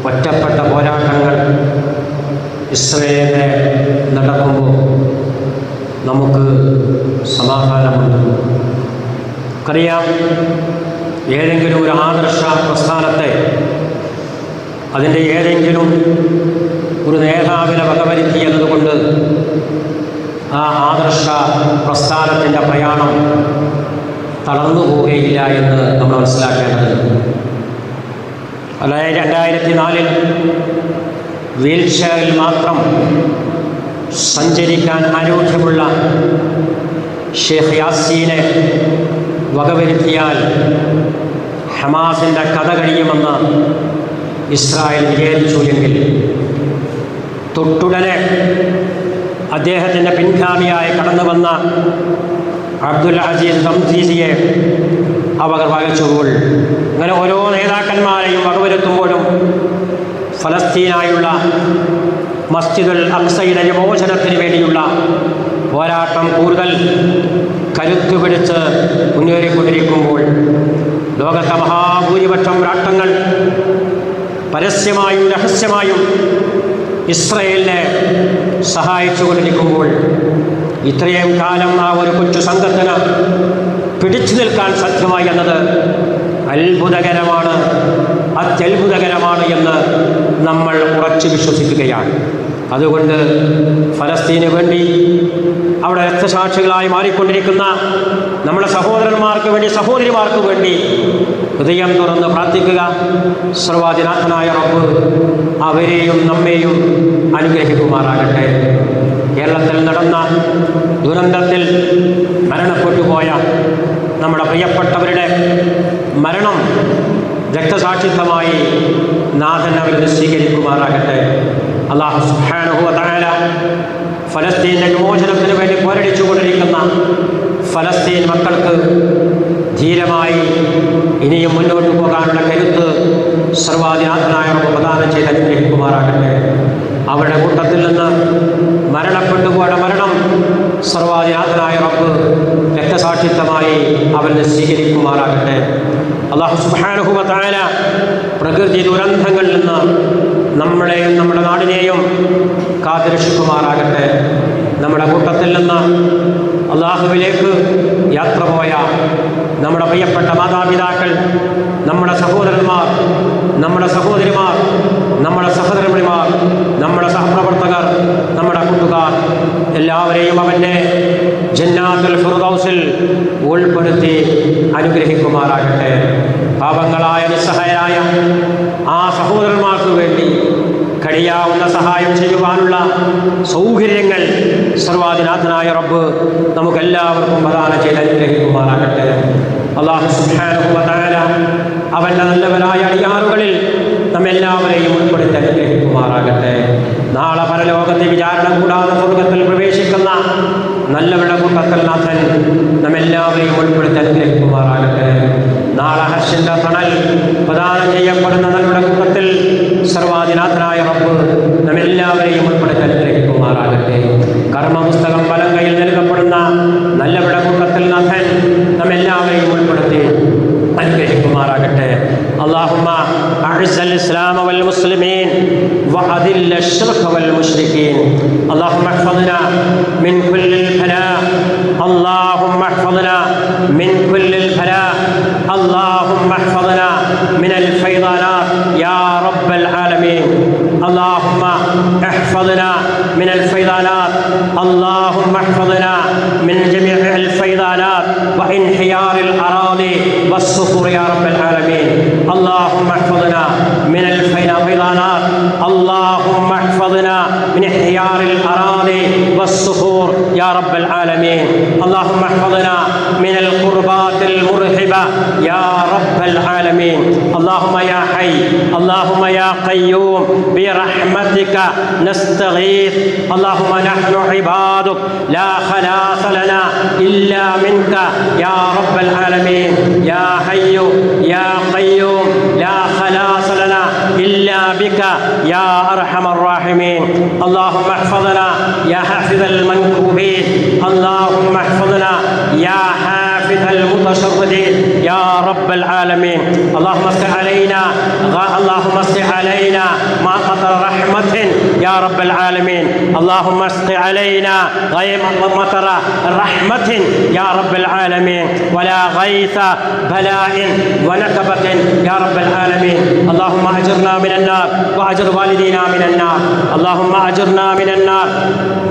ഒറ്റപ്പെട്ട പോരാട്ടങ്ങൾ ഇസ്രയേലിനെ നടക്കുമ്പോൾ നമുക്ക് സമാധാനമുണ്ട്. അറിയാം, ഏതെങ്കിലും ഒരു ആദർശ പ്രസ്ഥാനത്തെ അതിൻ്റെ ഏതെങ്കിലും ഒരു നേതാവിനെ വകവരുത്തി എന്നതുകൊണ്ട് ആ ആദർശ പ്രസ്ഥാനത്തിൻ്റെ പ്രയാണം തളർന്നു പോവുകയില്ല എന്ന് നമ്മൾ മനസ്സിലാക്കേണ്ടതുണ്ട്. അതായത് 2004 വീൽ ചെയറിൽ മാത്രം സഞ്ചരിക്കാൻ ആരോഗ്യമുള്ള ഷെയ്ഖ് യാസീനെ വകവരുത്തിയാൽ ഹമാസിൻ്റെ കഥ കഴിയുമെന്ന് ഇസ്രായേൽ വിചാരിച്ചു എങ്കിൽ തൊട്ടുടനെ അദ്ദേഹത്തിൻ്റെ പിൻഗാമിയായി കടന്നു വന്ന അബ്ദുൽ അസീസ് തംസീസിയെ അവർ വകച്ചുകൊൾ. അങ്ങനെ ഓരോ നേതാക്കന്മാരെയും വകവരുത്തുമ്പോഴും ഫലസ്തീനായുള്ള മസ്ജിദുൽ അഖ്സയുടെ വിമോചനത്തിന് വേണ്ടിയുള്ള പോരാട്ടം കൂടുതൽ കരുത്തു പിടിച്ച് മുന്നേറിക്കൊണ്ടിരിക്കുമ്പോൾ ലോകത്തെ മഹാഭൂരിപക്ഷം രാഷ്ട്രങ്ങൾ പരസ്യമായും രഹസ്യമായും ഇസ്രയേലിനെ സഹായിച്ചുകൊണ്ടിരിക്കുമ്പോൾ ഇത്രയും കാലം ആ ഒരു കൊച്ചു സംഘത്തിന് പിടിച്ചു നിൽക്കാൻ സാധ്യമായി എന്നത് അത്ഭുതകരമാണ്, അത്യത്ഭുതകരമാണ് എന്ന് നമ്മൾ ഉറച്ചു വിശ്വസിക്കുകയാണ്. അതുകൊണ്ട് ഫലസ്തീന് വേണ്ടി അവിടെ രക്തസാക്ഷികളായി മാറിക്കൊണ്ടിരിക്കുന്ന നമ്മുടെ സഹോദരന്മാർക്ക് വേണ്ടി, സഹോദരിമാർക്ക് വേണ്ടി ഹൃദയം തുറന്ന് പ്രാർത്ഥിക്കുക. സർവ്വാധിനാഥനായ റബ്ബ് അവരെയും നമ്മെയും അനുഗ്രഹിക്കുമാറാകട്ടെ. കേരളത്തിൽ നടന്ന ദുരന്തത്തിൽ മരണപ്പെട്ടുപോയ നമ്മുടെ പ്രിയപ്പെട്ടവരുടെ മരണം രക്തസാക്ഷിത്വമായി നാഥൻ അവരെ സ്വീകരിക്കുമാറാകട്ടെ. അല്ലാഹു സുബ്ഹാനഹു വ തആല ഫലസ്തീൻ്റെ വിമോചനത്തിന് വേണ്ടി പോരടിച്ചുകൊണ്ടിരിക്കുന്ന ഫലസ്തീൻ മക്കൾക്ക് ധീരമായി ഇനിയും മുന്നോട്ട് പോകാനുള്ള കരുത്ത് സർവ്വാധിനാഥനായ റബ്ബ് പ്രദാനം ചെയ്ത് അനുഗ്രഹിക്കുമാറാകട്ടെ. അവരുടെ കൂട്ടത്തിൽ നിന്ന് മരണപ്പെട്ടുപോയ മരണം സർവ്വാധിനാഥനായ റബ്ബ് രക്തസാക്ഷിത്വമായി അവരെ സ്വീകരിക്കുമാറാകട്ടെ. അല്ലാഹു സുബ്ഹാനഹു വ തആല പ്രകൃതി ദുരന്തങ്ങളിൽ നിന്ന് നമ്മളെയും നമ്മുടെ നാടിനെയും കാത്തുരക്ഷിക്കുമാറാകട്ടെ. നമ്മുടെ കൂട്ടത്തിൽ നിന്ന് അള്ളാഹുവിലേക്ക് യാത്ര പോയ നമ്മുടെ പ്രിയപ്പെട്ട മാതാപിതാക്കൾ, നമ്മുടെ സഹോദരന്മാർ, നമ്മുടെ സഹോദരിമാർ, നമ്മുടെ സഹധർമ്മിണിമാർ, നമ്മുടെ സഹപ്രവർത്തകർ, നമ്മുടെ കൂട്ടുകാർ എല്ലാവരെയും അവൻ്റെ ജന്നാത്തുൽ ഫിർദൗസിൽ ഉൾപ്പെടുത്തി അനുഗ്രഹിക്കുമാറാകട്ടെ. പാപങ്ങളായ നിസ്സഹായരായ ആ സഹോദരന്മാർക്ക് വേണ്ടി കഴിയാവുന്ന സഹായം ചെയ്യുവാനുള്ള സൗകര്യങ്ങൾ സർവ്വാധിനാഥനായ റബ്ബ് നമുക്കെല്ലാവർക്കും പ്രദാനം ചെയ്ത് അനുഗ്രഹിക്കുമാറാകട്ടെ. അല്ലാഹു സുബ്ഹാനഹു വ തആല അവൻ്റെ നല്ലവരായ അടിയാറുകളിൽ നമ്മെല്ലാവരെയും ഉൾപ്പെടുത്തി അനുഗ്രഹിക്കുമാറാകട്ടെ. നാളെ പരലോകത്തെ വിചാരണ കൂടാതെ സ്വർഗത്തിൽ പ്രവേശിക്കുന്ന നല്ലവരുടെ കൂട്ടത്തിൽ നാഥൻ നമ്മെല്ലാവരെയും ഉൾപ്പെടുത്തി അനുഗ്രഹിക്കുമാറാകട്ടെ. നാളെ ഹർഷിൻ്റെ തണൽ പ്രദാനം ചെയ്യപ്പെടുന്ന നല്ലവരുടെ കൂട്ടത്തിൽ സർവ്വാധിനാഥനായ റബ്ബ് നമ്മെല്ലാവരെയും ഉൾപ്പെടുത്തി അനുഗ്രഹിക്കുമാറാകട്ടെ. കർമ്മപുസ്തകം വലങ്കയിൽ നൽകപ്പെടുന്ന നല്ലവരുടെ കൂട്ടത്തിൽ നാഥൻ നമ്മെല്ലാവരെയും ഉൾപ്പെടുത്തി അനുഗ്രഹിക്കുമാറാകട്ടെ. اللهم أعز الإسلام والمسلمين وأذل الشرك والمشركين. اللهم احفظنا من كل البلاء، اللهم احفظنا من كل البلاء، اللهم احفظنا من الفيضانات يا رب العالمين. اللهم احفظنا من الفيضانات، اللهم احفظنا من جميع الفيضانات وانحيار الأراضي والصخور يا رب العالمين. اللهم احفظنا من الفيضانات، اللهم احفظنا من انحيار الأراضي والصخور يا رب العالمين. اللهم احفظنا من القربات المرهبة يا رب العالمين. اللهم يا حي، اللهم يا قيوم برحمتك نستغيث. اللهم نحن عبادك لا خلاص لنا إلا منك يا رب العالمين. يا حي يا قيوم لا خلاص لنا إلا بك يا أرحم الراحمين. اللهم احفظنا يا حافظ المنكوبين، اللهم احفظنا يا حافظ المتشردين يا رب العالمين. اللهم اسق علينا، اللهم اسق علينا ما قطر رحمة يا رب العالمين. اللهم اسق علينا غير مطر رحمة يا رب العالمين، ولا غيث بلاء ونكبة يا رب العالمين. اللهم أجرنا من النار وأجر والدينا من النار، اللهم أجرنا من النار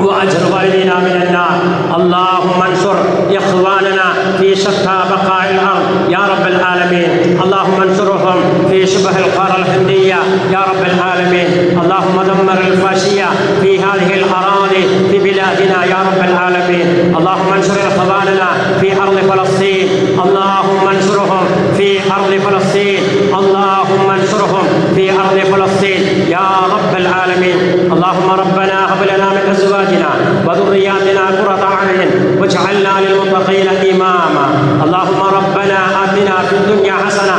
وأجر والدينا من النار. اللهم انصر إخواننا في شتى بقاع الأرض يا رب العالمين. اللهم انصرهم في شبه القارة الهندية يا رب العالمين. اللهم دمر الفاشية في هذه الأراضي في بلادنا يا رب العالمين. اللهم انصر إخواننا في أرض فلسطين، اللهم انصرهم في أرض فلسطين، اللهم انصرهم في أرض فلسطين يا رب العالمين. اللهم ربنا المتقين إماما اللهم ربنا آتنا في الدنيا حسنة